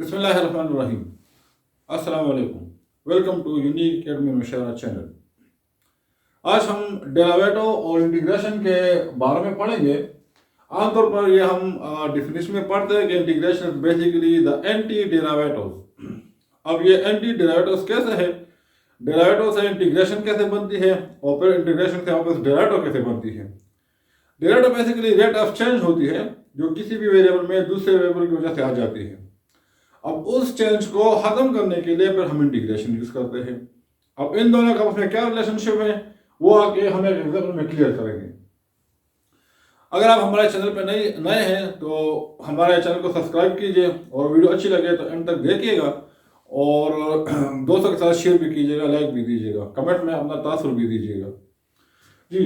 बिस्मिल्लाहिर्रहमानिर्रहीम। अस्सलाम वालेकुम। Welcome to unique academy Mushawara channel. आज हम डेरिवेटिव और इंटीग्रेशन के बारे में पढ़ेंगे। आमतौर पर ये हम डिफिनेशन में पढ़ते हैं कि integration is basically the anti derivatives. अब ये एंटी डेरिवेटिव्स कैसे है, डेरिवेटिव से इंटीग्रेशन कैसे बनती है और फिर इंटीग्रेशन से वापस डेरिवेटिव कैसे बनती है। Derivative basically rate of change होती है जो किसी भी वेरिएबल में दूसरे वेरिएबल की वजह से आ जाती है। अब उस चेंज को खत्म करने के लिए फिर हम इंटीग्रेशन यूज करते हैं। अब इन दोनों का उसमें क्या रिलेशनशिप है वो आके हम एक एग्जाम्पल में क्लियर करेंगे। अगर आप हमारे चैनल पर नए हैं तो हमारे चैनल को सब्सक्राइब कीजिए और वीडियो अच्छी लगे तो एंड तक देखिएगा और दोस्तों के साथ शेयर भी कीजिएगा, लाइक भी दीजिएगा, कमेंट में अपना तासुर भी दीजिएगा। जी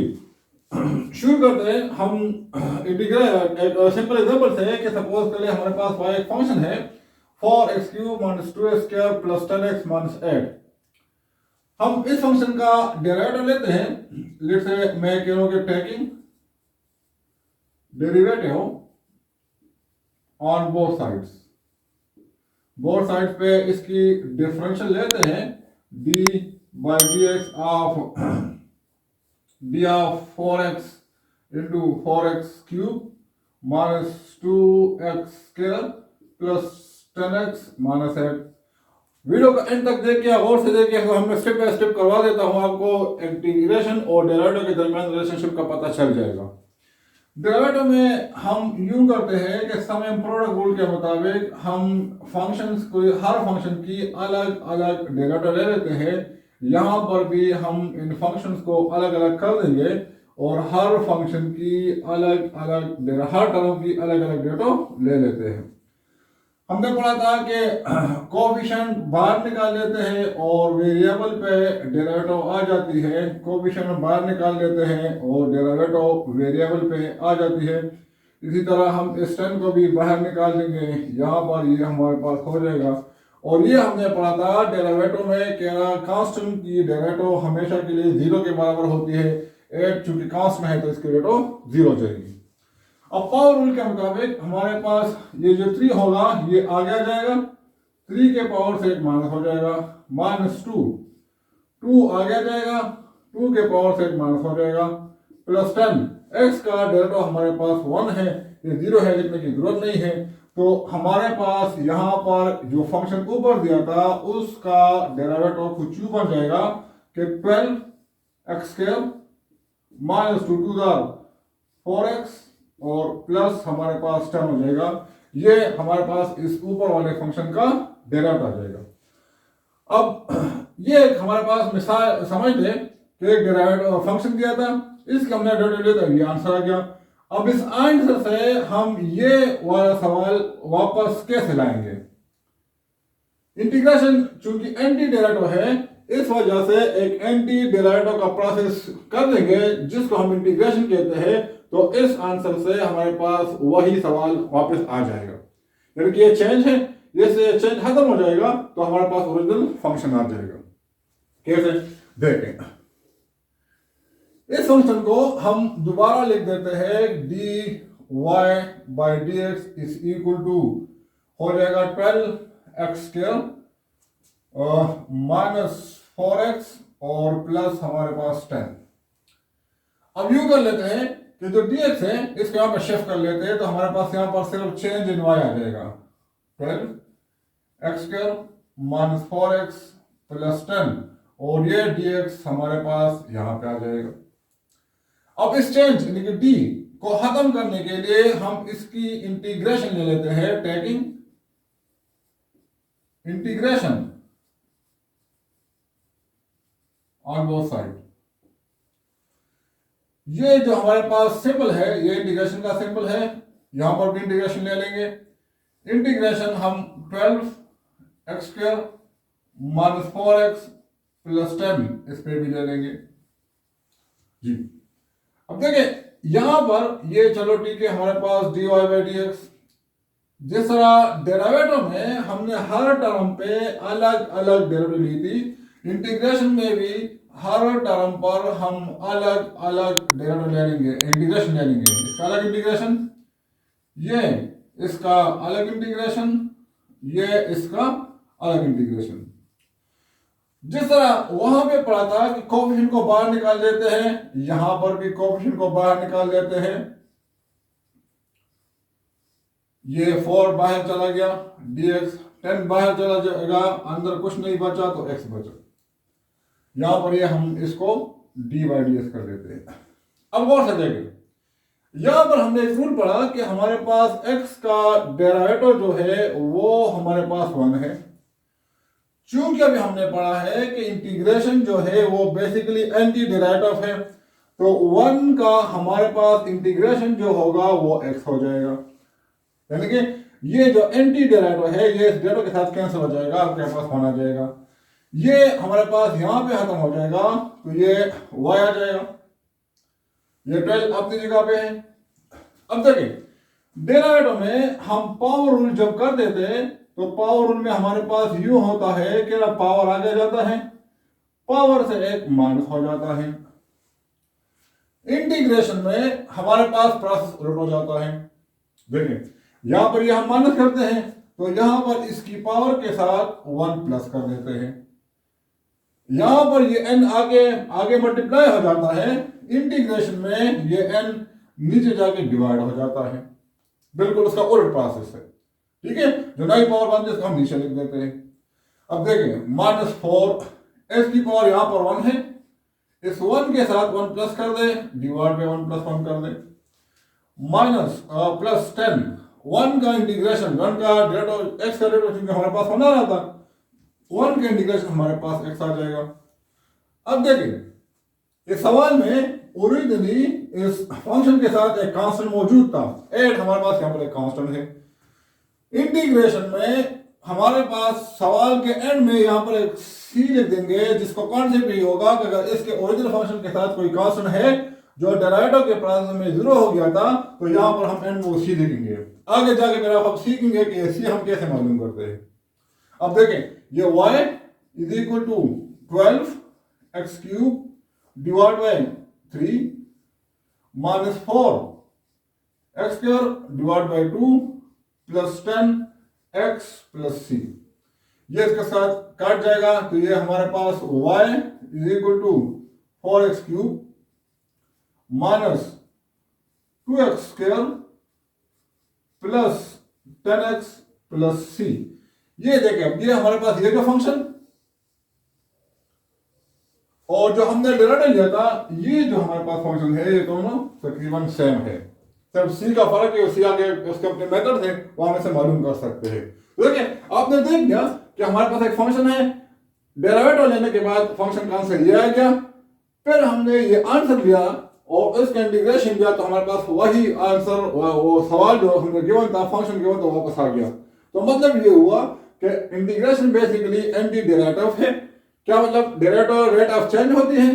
शुरू करते हैं हम एक सिंपल एग्जांपल से कि सपोज कर ले हमारे पास y एक फंक्शन है 4x³ - 2x² + 10x - 8। हम इस फंक्शन का डेरिवेटिव लेते हैं। लेट्स से मैं कह रहा हूं कि taking derivative on both sides पे इसकी डिफरेंशियल लेते हैं d/dx of d of 4x into 4x³ - 2x² + 10x - 8। Video का एंड तक देखिए, गौर से देखिए, तो हम स्टेप बाय स्टेप करवा देता हूं आपको। इंटीग्रेशन और डेरिवेटिव के दरमियान रिलेशनशिप का पता चल जाएगा। डेरिवेटिव में हम यूं करते हैं कि सम एंड प्रोडक्ट रूल के मुताबिक हम फंक्शंस को, हर फंक्शन की अलग अलग डेरिवेटिव ले लेते हैं। यहां पर भी हम इन फंक्शंस को अलग अलग कर देंगे और हर फंक्शन की हर टर्म की अलग अलग डेरिवेटिव ले लेते हैं। हमने पढ़ा था कि कोएफिशिएंट बाहर निकाल लेते हैं और वेरिएबल पे डेरिवेटिव आ जाती है। कोएफिशिएंट बाहर निकाल लेते हैं और डेरिवेटिव वेरिएबल पे आ जाती है। इसी तरह हम इस 10 को भी बाहर निकाल लेंगे, यहाँ पर ये हमारे पास हो जाएगा। और ये हमने पढ़ा था डेरिवेटिव में कि कांस्टेंट की डेरिवेटिव हमेशा के लिए 0 के बराबर होती है। 8 चूंकि कांस्टेंट है तो इसकी डेरिवेटिव 0 जाएगी। अब पावर रूल के मुताबिक हमारे पास ये जो 3 होगा ये आगे आ जाएगा, 3 के पावर से 1 माइनस हो जाएगा, -2 आगे आ जाएगा, 2 के पावर से 1 माइनस हो जाएगा, +10। x का डेरिवेटिव हमारे पास 1 है, ये 0 है, लिखने की जरूरत नहीं है। तो हमारे पास यहाँ पर जो फंक्शन ऊपर दिया था उसका डेरिवेटिव कुछ यूं बन जाएगा कि 12x² - 2 4x और प्लस हमारे पास 10 हो जाएगा। ये हमारे पास इस ऊपर वाले फंक्शन का डेरिवेटिव आ जाएगा। अब ये हमारे पास मिसाल समझ लें कि एक डेरिवेटिव फंक्शन दिया था, इसका हमने डेरिवेटिव लिया था, ये आंसर आ गया। अब इस आंसर से हम ये वाला सवाल वापस कैसे लाएंगे। इंटीग्रेशन चूंकि एंटी डेरिवेटिव है, इस वजह से एक एंटी डेरिवेटिव का प्रोसेस कर देंगे जिसको हम इंटीग्रेशन कहते हैं। तो इस आंसर से हमारे पास वही सवाल वापस आ जाएगा, यानी कि ये चेंज है, ये चेंज खत्म हो जाएगा तो हमारे पास ओरिजिनल फंक्शन आ जाएगा। कैसे देखें, इस फंक्शन को हम दोबारा लिख देते हैं dy/dx = हो जाएगा 12x² - 4x और प्लस हमारे पास 10। अब यूं कर लेते हैं कि जो dx है इसको यहां पर शिफ्ट कर लेते हैं तो हमारे पास यहां पर सिर्फ चेंज इन y आ जाएगा, 12x² - 4x + 10 और ये dx हमारे पास यहां पे आ जाएगा। अब इस चेंज यानी कि d को खत्म करने के लिए हम इसकी इंटीग्रेशन ले लेते हैं, taking integration on both side. ये जो हमारे पास सिंबल है ये इंटीग्रेशन का सिंबल है, यहां पर भी इंटीग्रेशन ले लेंगे। इंटीग्रेशन हम 12x² - 4x + 10 इस पे भी ले लेंगे जी। अब देखिए यहां पर ये चलो ठीक है, हमारे पास dy/dx, जिस तरह डेरिवेटिव में हमने हर टर्म पे अलग अलग डेरिवेटिव ली थी, इंटीग्रेशन में भी हर टर्म पर हम अलग अलग डेरिवेटिव ले लेंगे, इंटीग्रेशन ले लेंगे। इसका अलग इंटीग्रेशन, ये इसका अलग इंटीग्रेशन, ये इसका अलग इंटीग्रेशन। जिस तरह वहां पे पढ़ा था कि कोफिशिएंट को बाहर निकाल देते हैं, यहां पर भी कोफिशिएंट को बाहर निकाल देते हैं। ये 4 बाहर चला गया, dx 10 बाहर चला जाएगा, अंदर कुछ नहीं बचा तो x बचा। यहां पर ये हम इसको dy/dx कर देते हैं। अब गौर से देखें, यहां पर हमने एक रूल पढ़ा कि हमारे पास x का डेरिवेटिव जो है वो हमारे पास 1 है। चूंकि अभी हमने पढ़ा है कि इंटीग्रेशन जो है वो बेसिकली एंटी डेरिवेटिव है, तो 1 का हमारे पास इंटीग्रेशन जो होगा वो x हो जाएगा। यानी कि ये जो एंटी डेरिवेटिव है ये इस डेरिवेटिव के साथ कैंसिल हो जाएगा, आपके पास होना जाएगा। ये हमारे पास यहां पे खत्म हो जाएगा, तो ये y आ जाएगा। ये 12 अपनी जगह पे है। अब देखिए, डेरिवेटिव में हम पावर रूल जब कर देते हैं तो पावर रूल में हमारे पास यूं होता है कि ना पावर आगे जाता है, पावर से एक माइनस हो जाता है। इंटीग्रेशन में हमारे पास प्लस उलट हो जाता है। देखिए यहां पर ये हम माइनस करते हैं तो यहां पर इसकी पावर के साथ 1 प्लस कर देते हैं। यहां पर ये n आगे आगे मल्टीप्लाई हो जाता है, इंटीग्रेशन में ये n नीचे जाके डिवाइड हो जाता है। बिल्कुल उसका उलट प्रोसेस है। ठीक है, जो नई पावर बनती है उसको हम नीचे लिख देते हैं। अब देखिए -4 s की पावर यहां पर 1 है, इस 1 के साथ 1 प्लस कर दे, डिवाइड पे 1 प्लस 1 कर दे, माइनस प्लस 10 1 का इंटीग्रेशन, 1 का डेरिवेटिव x का डेरिवेटिव हमारे पास होना रहा था, 1 का इंटीग्रेशन हमारे पास x आ जाएगा। अब देखिए इस सवाल में ओरिजिनली इस फंक्शन के साथ एक कांस्टेंट मौजूद था, 8 हमारे पास यहाँ पर एक कांस्टेंट है। इंटीग्रेशन में हमारे पास सवाल के एंड में यहाँ पर एक c लिख देंगे, जिसको कॉन्सेप्ट ये होगा कि अगर इसके ओरिजिनल फंक्शन के साथ कोई कांस्टेंट है जो डेरिवेटिव के प्रोसेस में 0 हो गया था, तो यहाँ पर हम एंड में वो c लिखेंगे। आगे जाके मेरा आप सीखेंगे कि c हम कैसे मालूम करते हैं। अब देखें ये y is equal to 12x³ divide by 3 minus 4x² divide by 2 plus 10x plus c। ये इसके साथ काट जाएगा तो ये हमारे पास y is equal to 4x³ minus 2x² plus 10x plus c। ये देखें, ये हमारे पास ये जो फंक्शन और जो हमने डेरिवेटिव लिया था, ये जो हमारे पास फंक्शन है, ये दोनों तकरीबन सेम है। सिर्फ सी का फर्क है, उसी आगे उसके अपने मेथड थे वो हम इसे मालूम कर सकते हैं। देखिए आपने देख लिया कि हमारे पास एक फंक्शन है, डेरिवेटिव लेने के बाद फंक्शन का आंसर ये आ गया, फिर हमने ये आंसर लिया और इसका इंटीग्रेशन किया तो हमारे पास वही आंसर, वो सवाल जो हमने गिवन था, फंक्शन गिवन तो वापस आ गया। तो मतलब ये हुआ कि इंटीग्रेशन बेसिकली एंटी डेरिवेटिव है। क्या मतलब, डेरिवेटिव रेट ऑफ चेंज होती है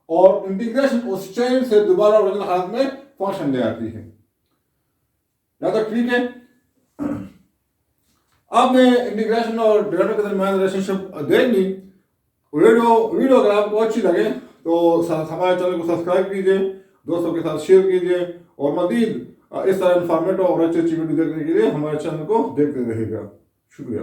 और इंटीग्रेशन उस चेंज से दोबारा ओरिजिनल हालत में फंक्शन ले आती है। या तो ठीक है, आपने इंटीग्रेशन और डेरिवेटिव के दरमियान रिलेशनशिप देख ली। वीडियो अगर आपको अच्छी लगे तो हमारे चैनल को सब्सक्राइब कीजिए, दोस्तों के साथ शेयर कीजिए और मजीद इस तरह इंफॉर्मेटिव और अच्छी वीडियो देखने के लिए हमारे चैनल को देखते रहिएगा। शुक्रिया।